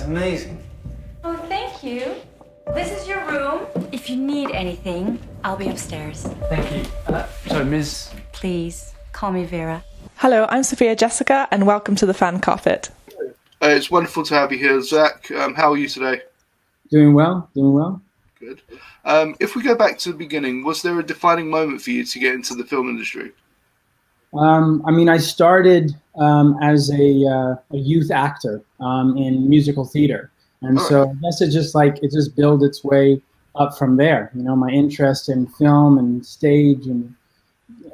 amazing. Oh, thank you. This is your room. If you need anything, I'll be upstairs. Thank you. So, Ms. Please, call me Vera. Hello, I'm Sophia Jessica, and welcome to the Fan Carpet. It's wonderful to have you here, Zach. How are you today? Doing well, doing well. Good. If we go back to the beginning, was there a defining moment for you to get into the film industry? I started as a youth actor in musical theater. And so I guess it just built its way up from there. You know, my interest in film and stage and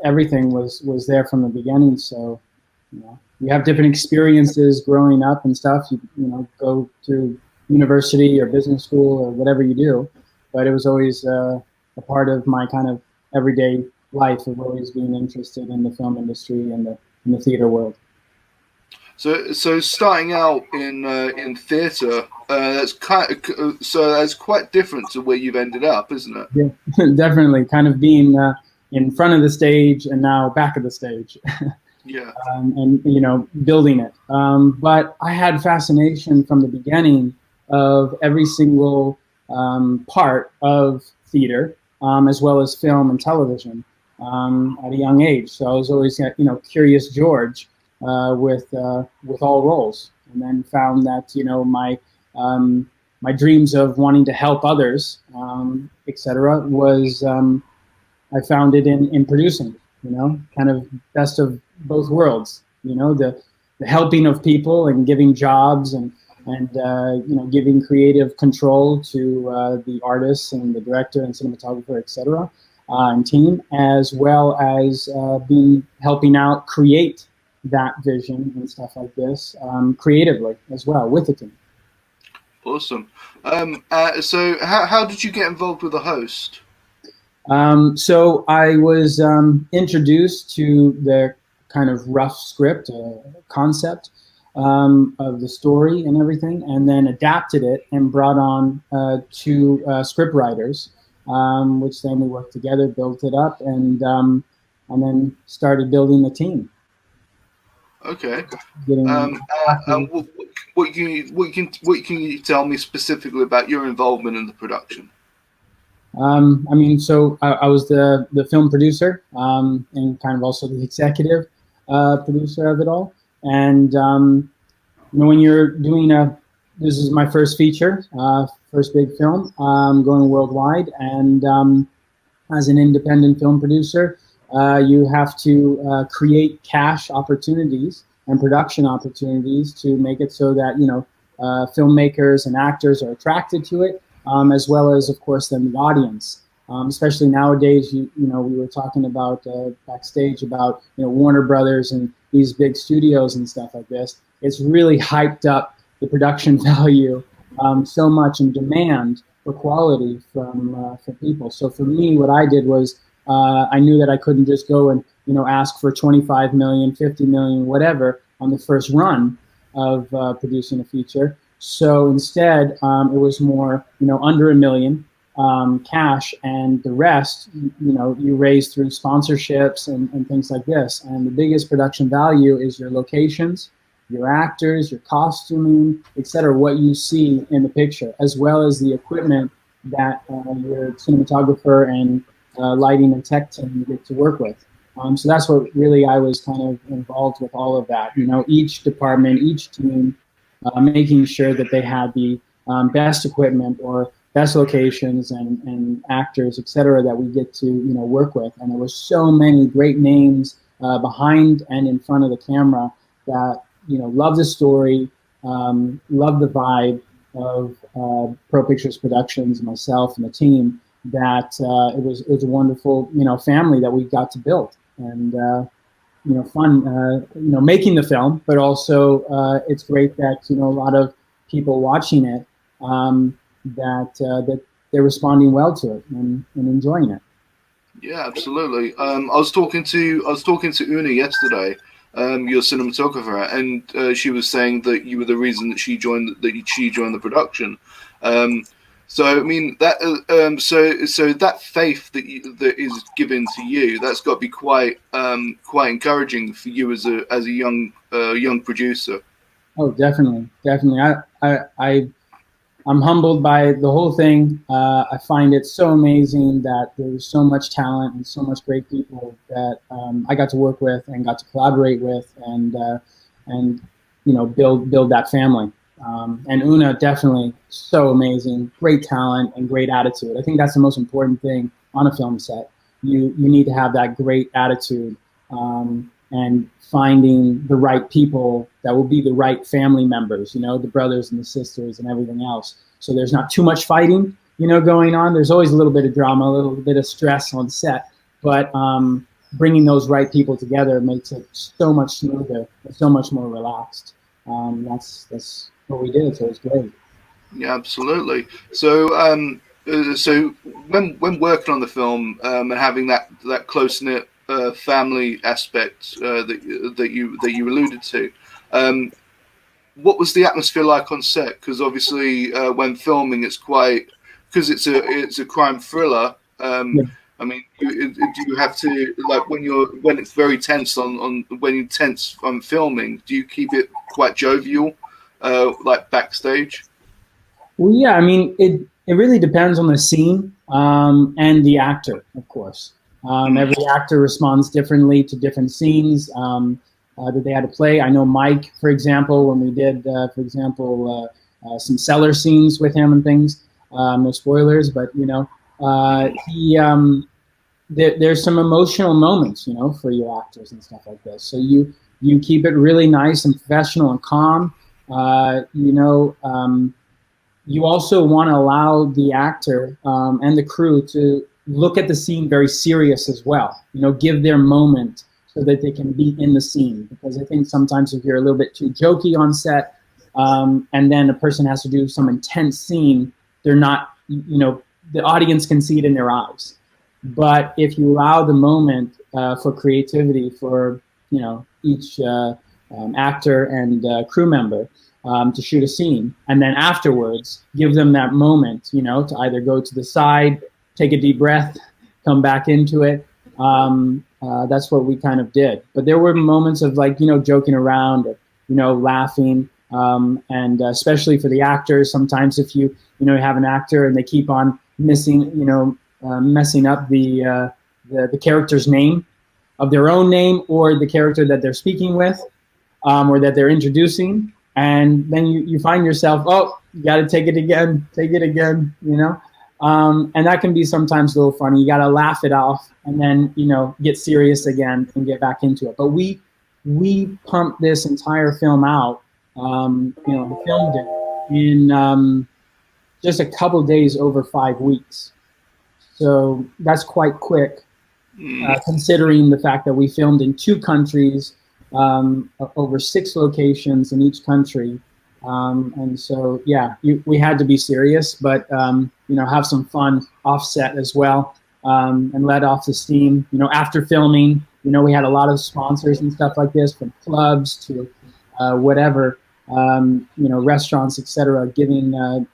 everything was there from the beginning. So, you know, you have different experiences growing up and stuff. You go to university or business school or whatever you do. But it was always a part of my kind of everyday life of always being interested in the film industry and in the theater world. So starting out in theatre, that's quite different to where you've ended up, isn't it? Yeah, definitely. Kind of being in front of the stage and now back of the stage. Yeah. And building it. But I had fascination from the beginning of every single part of theater, as well as film and television at a young age. So I was always, curious George with all roles, and then found that my dreams of wanting to help others, etc., was I found it in producing. Kind of best of both worlds. The helping of people and giving jobs and giving creative control to the artists and the director and cinematographer, etc., and team, as well as helping out create that vision and stuff like this creatively as well with the team. Awesome. So how did you get involved with the host? So I was introduced to the kind of rough script, concept of the story and everything, and then adapted it and brought on two script writers, which then we worked together, built it up, and then started building the team. Okay. What can you tell me specifically about your involvement in the production? So I was the film producer and kind of also the executive producer of it all. And when you're doing this is my first feature, first big film, going worldwide, and as an independent film producer, you have to create cash opportunities and production opportunities to make it so that filmmakers and actors are attracted to it, as well as, of course, then the audience. Especially nowadays, we were talking about backstage about Warner Brothers and these big studios and stuff like this. It's really hyped up the production value so much, and demand for quality from people. So for me, what I did was I knew that I couldn't just go and ask for 25 million, 50 million, whatever on the first run of producing a feature. So instead, it was more under $1 million cash, and the rest you raise through sponsorships and things like this. And the biggest production value is your locations, your actors, your costuming, etc., what you see in the picture, as well as the equipment that your cinematographer and lighting and tech team get to work with. So that's what really I was kind of involved with all of that. Each department, each team, making sure that they had the best equipment or best locations and actors, etc., that we get to work with. And there were so many great names behind and in front of the camera that love the story, love the vibe of Pro Pictures Productions, myself and the team. That it was a wonderful family that we got to build, and fun making the film, but also it's great that a lot of people watching it that they're responding well to it and enjoying it. Yeah, absolutely. I was talking to Una yesterday, your cinematographer, and she was saying that you were the reason that she joined the production. So I mean that so that faith that is given to you, that's got to be quite encouraging for you as a young producer. Oh, definitely, definitely. I'm humbled by the whole thing. I find it so amazing that there's so much talent and so much great people that I got to work with and got to collaborate with, and build that family. And Una, definitely so amazing, great talent and great attitude. I think that's the most important thing on a film set. You need to have that great attitude, and finding the right people that will be the right family members, the brothers and the sisters and everything else. So there's not too much fighting, going on. There's always a little bit of drama, a little bit of stress on set, but bringing those right people together makes it so much smoother, so much more relaxed. That's what we did, so it was great. Yeah, absolutely. So, so when working on the film and having that close knit family aspect that you alluded to, what was the atmosphere like on set? Because obviously, when filming, because it's a crime thriller. Yeah. I mean, do you have to, like, when it's very tense when you're tense on filming? Do you keep it quite jovial, like backstage? Well, yeah, I mean, it really depends on the scene and the actor, of course. Every actor responds differently to different scenes that they had to play. I know Mike, for example, when we did, some cellar scenes with him and things. No spoilers, but there's some emotional moments, for your actors and stuff like this. So you keep it really nice and professional and calm. You also want to allow the actor and the crew to look at the scene very serious as well. Give their moment so that they can be in the scene. Because I think sometimes if you're a little bit too jokey on set, and then a person has to do some intense scene, they're not, the audience can see it in their eyes. But if you allow the moment for creativity for, each actor and crew member to shoot a scene, and then afterwards give them that moment, to either go to the side, take a deep breath, come back into it. That's what we kind of did. But there were moments of joking around, laughing, and especially for the actors. Sometimes if you have an actor and they keep on messing up the character's name of their own name or the character that they're speaking with, or that they're introducing, and then you find yourself, oh, you got to take it again, and that can be sometimes a little funny. You got to laugh it off and then, get serious again and get back into it. But we pumped this entire film out, filmed it in just a couple days over 5 weeks. So that's quite quick, considering the fact that we filmed in 2 countries, over 6 locations in each country. And so, yeah, we had to be serious, but, have some fun offset as well, and let off the steam. After filming, we had a lot of sponsors and stuff like this, from clubs to whatever, restaurants, etc., giving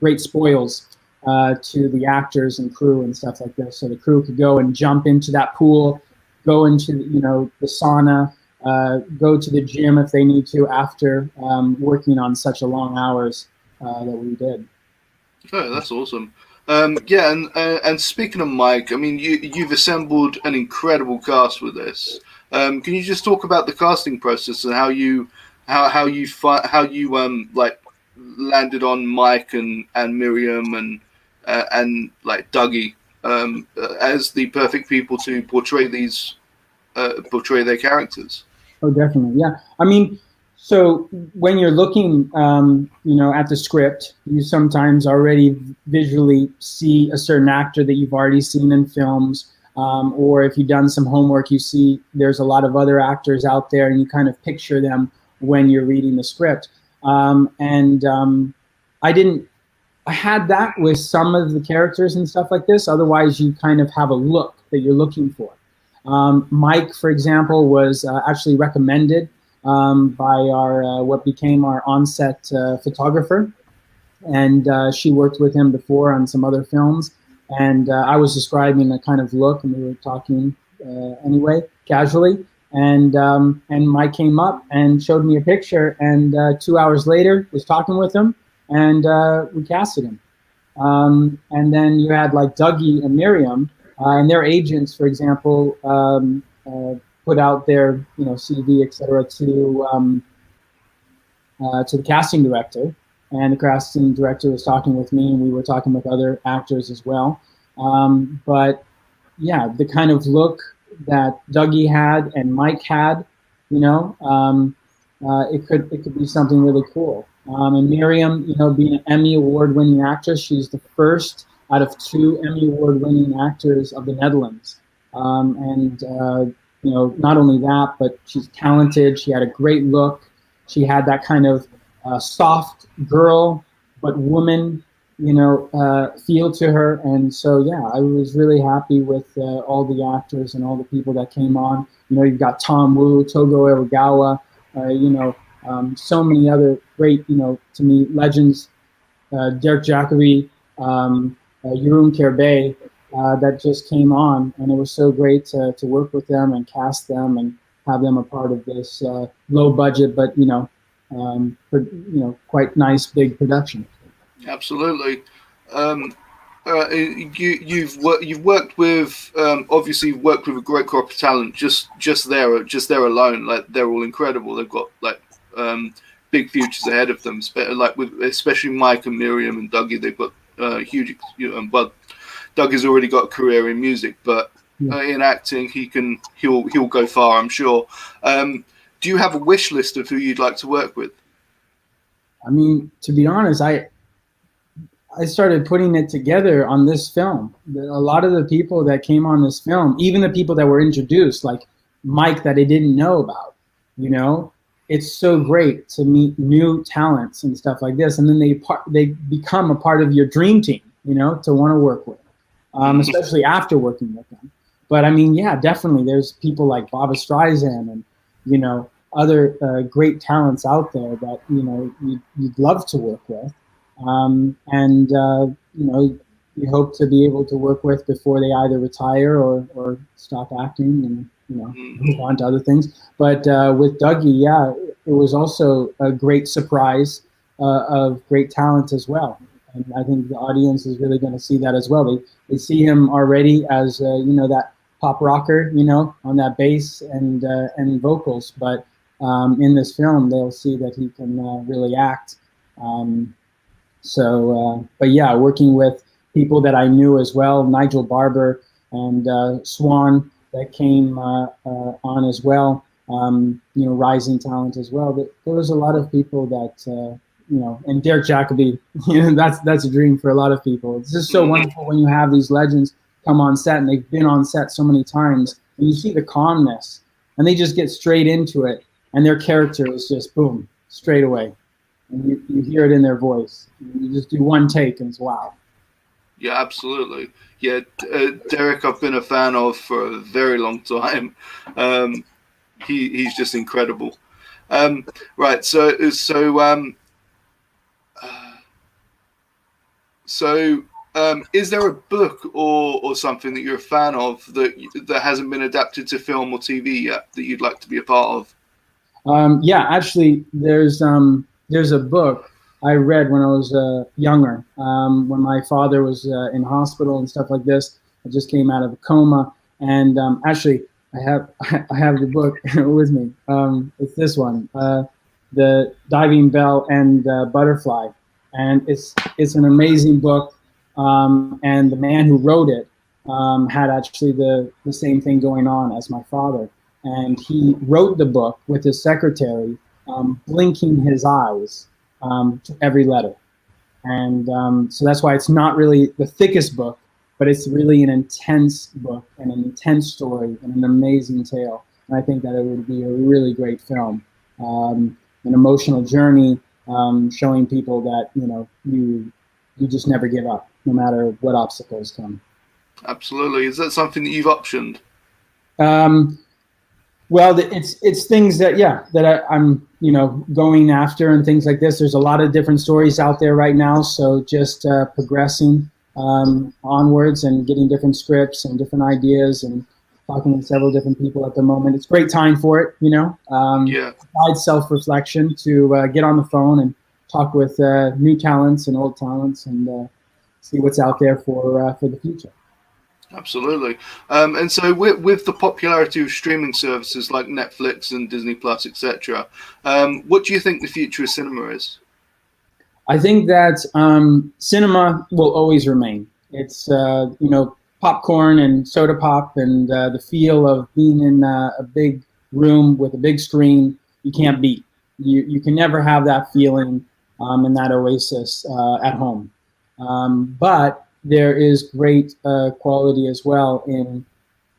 great spoils to the actors and crew and stuff like this. So the crew could go and jump into that pool, go into, the sauna, go to the gym if they need to after working on such a long hours that we did. Oh, that's awesome. Yeah, and speaking of Mike, I mean, you've assembled an incredible cast with this. Can you just talk about the casting process and how you landed on Mike and Miriam and like Dougie as the perfect people to portray their characters? Oh, definitely. Yeah. I mean, so when you're looking, at the script, you sometimes already visually see a certain actor that you've already seen in films, or if you've done some homework, you see there's a lot of other actors out there, and you kind of picture them when you're reading the script. I had that with some of the characters and stuff like this. Otherwise, you kind of have a look that you're looking for. Mike, for example, was actually recommended by our what became our on-set photographer, and she worked with him before on some other films. And I was describing a kind of look, and we were talking anyway, casually. And Mike came up and showed me a picture, and 2 hours later was talking with him, and we casted him. And then you had like Dougie and Miriam, and their agents, for example, put out their CV, etc., to the casting director, and the casting director was talking with me, and we were talking with other actors as well. But yeah, the kind of look that Dougie had and Mike had, it could be something really cool. And Miriam, being an Emmy award-winning actress, she's the first out of 2 Emmy award-winning actors of the Netherlands. Not only that, but she's talented. She had a great look. She had that kind of soft girl but woman, feel to her. And so, yeah, I was really happy with all the actors and all the people that came on. You've got Tom Wu, Togo Eregawa, so many other great, to me, legends, Derek Jackery, Jeroen Kerbey, that just came on, and it was so great to work with them and cast them and have them a part of this low budget, but quite nice big production. Absolutely. You've worked with obviously you've worked with a great crop of talent. Just there alone, like they're all incredible. They've got like big futures ahead of them. Like with especially Mike and Miriam and Dougie, they've got huge. But Dougie's already got a career in music, but in acting, he'll go far, I'm sure. Do you have a wish list of who you'd like to work with? I mean, to be honest, I started putting it together on this film. A lot of the people that came on this film, even the people that were introduced, like Mike that I didn't know about, it's so great to meet new talents and stuff like this. And then they become a part of your dream team, to want to work with, especially after working with them. But I mean, yeah, definitely there's people like Barbra Streisand and, other great talents out there that, you'd love to work with. You hope to be able to work with before they either retire or stop acting and, move on to other things. But with Dougie, yeah, it was also a great surprise of great talent as well. And I think the audience is really going to see that as well. They see him already as, that pop rocker, on that bass and vocals. But in this film, they'll see that he can really act. But yeah, working with people that I knew as well, Nigel Barber and Swan that came on as well, rising talent as well. But there was a lot of people that, and Derek Jacobi, that's a dream for a lot of people. It's just so wonderful when you have these legends come on set, and they've been on set so many times, and you see the calmness, and they just get straight into it, and their character is just boom, straight away. And you hear it in their voice. You just do one take, and it's wow. Yeah, absolutely. Yeah, Derek, I've been a fan of for a very long time. He's just incredible. Right. So is there a book or something that you're a fan of that hasn't been adapted to film or TV yet that you'd like to be a part of? Yeah, actually, there's a book I read when I was younger, when my father was in hospital and stuff like this. I just came out of a coma, and actually, I have the book with me. It's this one, The Diving Bell and Butterfly, and it's an amazing book. And the man who wrote it had actually the same thing going on as my father, and he wrote the book with his secretary, blinking his eyes to every letter. And so that's why it's not really the thickest book, but it's really an intense book and an intense story and an amazing tale. And I think that it would be a really great film, an emotional journey, showing people that, you just never give up, no matter what obstacles come. Absolutely. Is that something that you've optioned? Well, it's things that I'm going after and things like this. There's a lot of different stories out there right now, so just progressing onwards and getting different scripts and different ideas and talking to several different people at the moment. It's a great time for it, besides self-reflection, to get on the phone and talk with new talents and old talents and see what's out there for the future. Absolutely. And so with the popularity of streaming services like Netflix and Disney Plus, etc., what do you think the future of cinema is? I think that cinema will always remain. It's, popcorn and soda pop and the feel of being in a big room with a big screen, you can't beat. You can never have that feeling and that oasis at home. But there is great quality as well in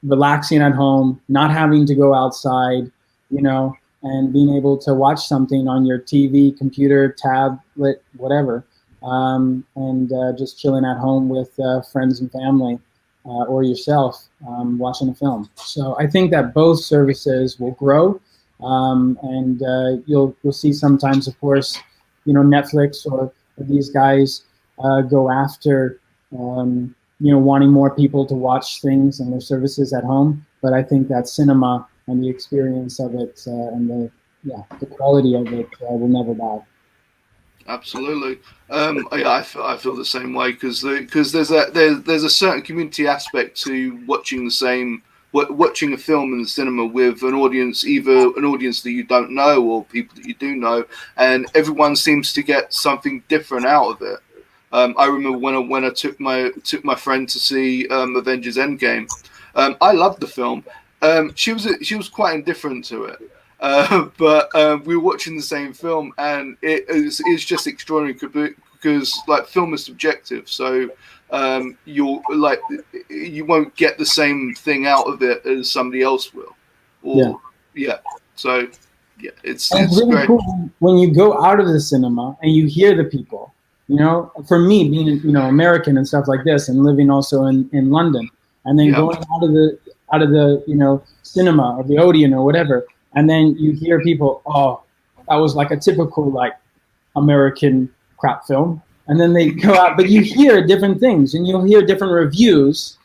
relaxing at home, not having to go outside, and being able to watch something on your TV, computer, tablet, whatever, and just chilling at home with friends and family or yourself watching a film. So I think that both services will grow, and you'll see sometimes, of course, Netflix or these guys go after wanting more people to watch things and their services at home. But I think that cinema and the experience of it and the quality of it will never die. Absolutely. I feel the same way because there's a certain community aspect to watching watching a film in the cinema with an audience, either an audience that you don't know or people that you do know, and everyone seems to get something different out of it. I remember when I took my friend to see Avengers Endgame. I loved the film. She was quite indifferent to it, but we were watching the same film, and it's just extraordinary because like film is subjective, so you won't get the same thing out of it as somebody else will. So it's really great. Cool when you go out of the cinema and you hear the people. For me, being American and stuff like this, and living also in London, and then going out of the cinema or the Odeon or whatever, and then you hear people, oh, that was like a typical like American crap film, and then they go out, but you hear different things, and you'll hear different reviews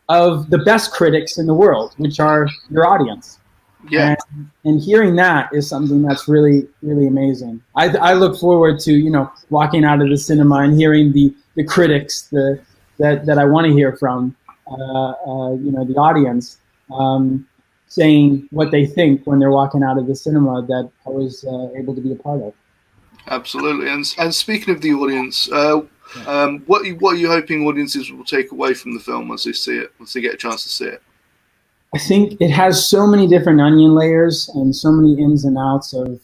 of the best critics in the world, which are your audience. Yeah. And hearing that is something that's really, really amazing. I look forward to, walking out of the cinema and hearing the critics that I want to hear from, the audience, saying what they think when they're walking out of the cinema that I was able to be a part of. Absolutely. And speaking of the audience, what are you hoping audiences will take away from the film once they see it, once they get a chance to see it? I think it has so many different onion layers and so many ins and outs of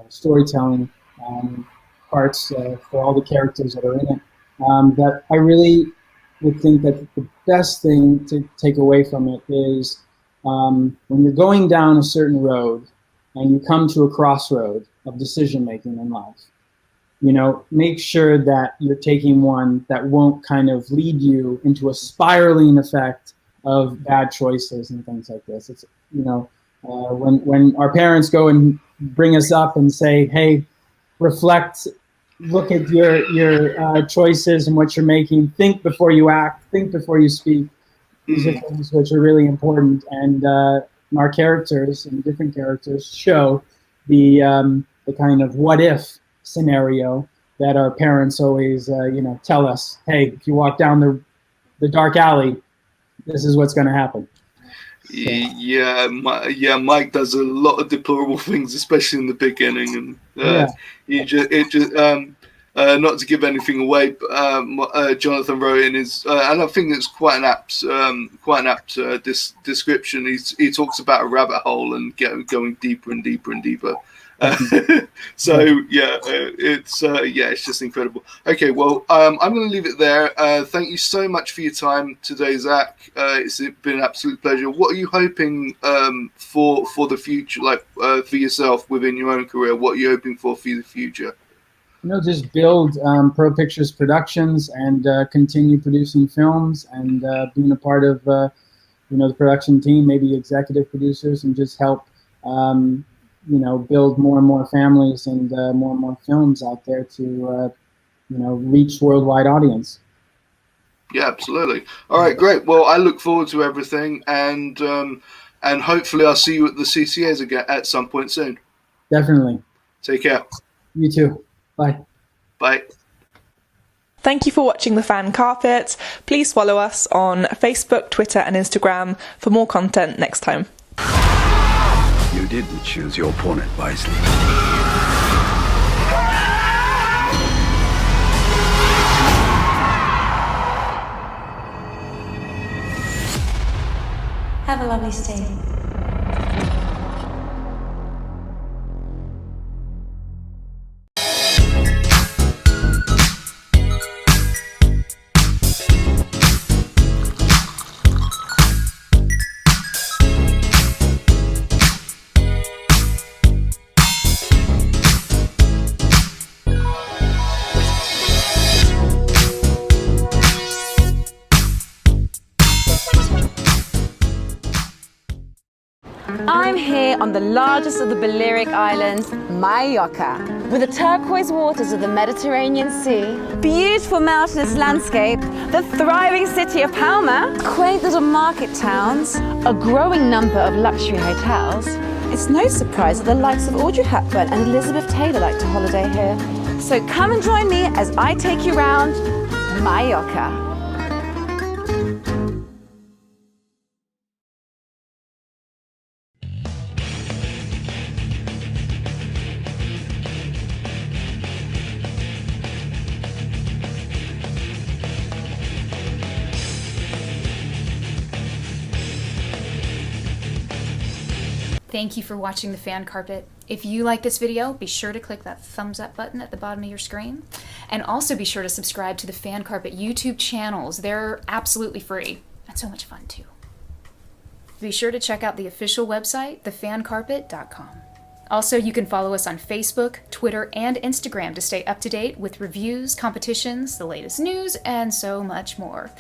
storytelling parts for all the characters that are in it, that I really would think that the best thing to take away from it is when you're going down a certain road and you come to a crossroad of decision making in life, make sure that you're taking one that won't kind of lead you into a spiraling effect of bad choices and things like this. It's when our parents go and bring us up and say, "Hey, reflect, look at your choices and what you're making. Think before you act. Think before you speak." These are things which are really important, and our characters and different characters show the kind of what if scenario that our parents always tell us. Hey, if you walk down the dark alley, this is what's going to happen. So. Yeah, Mike does a lot of deplorable things, especially in the beginning, and not to give anything away, but Jonathan wrote in his, and I think it's quite an apt description. He talks about a rabbit hole and going deeper and deeper and deeper. It's just incredible. Okay, well, I'm going to leave it there. Thank you so much for your time today, Zach. It's been an absolute pleasure. What are you hoping for the future, like for yourself within your own career? What are you hoping for the future? Just build Pro Pictures Productions and continue producing films and being a part of the production team, maybe executive producers, and just help build more and more families and more films out there to reach worldwide audience. Yeah, absolutely. All right, great. Well, I look forward to everything, and hopefully I'll see you at the CCAs again at some point soon. Definitely. Take care. You too. Bye. Bye. Thank you for watching The Fan Carpet. Please follow us on Facebook, Twitter and Instagram for more content next time. You didn't choose your opponent wisely. Have a lovely stay. I'm here on the largest of the Balearic Islands, Mallorca, with the turquoise waters of the Mediterranean Sea, beautiful mountainous landscape, the thriving city of Palma, quaint little market towns, a growing number of luxury hotels. It's no surprise that the likes of Audrey Hepburn and Elizabeth Taylor like to holiday here. So come and join me as I take you round Mallorca. Thank you for watching The Fan Carpet. If you like this video, be sure to click that thumbs up button at the bottom of your screen. And also be sure to subscribe to the Fan Carpet YouTube channels. They're absolutely free and so much fun too. Be sure to check out the official website, thefancarpet.com. Also, you can follow us on Facebook, Twitter, and Instagram to stay up to date with reviews, competitions, the latest news, and so much more.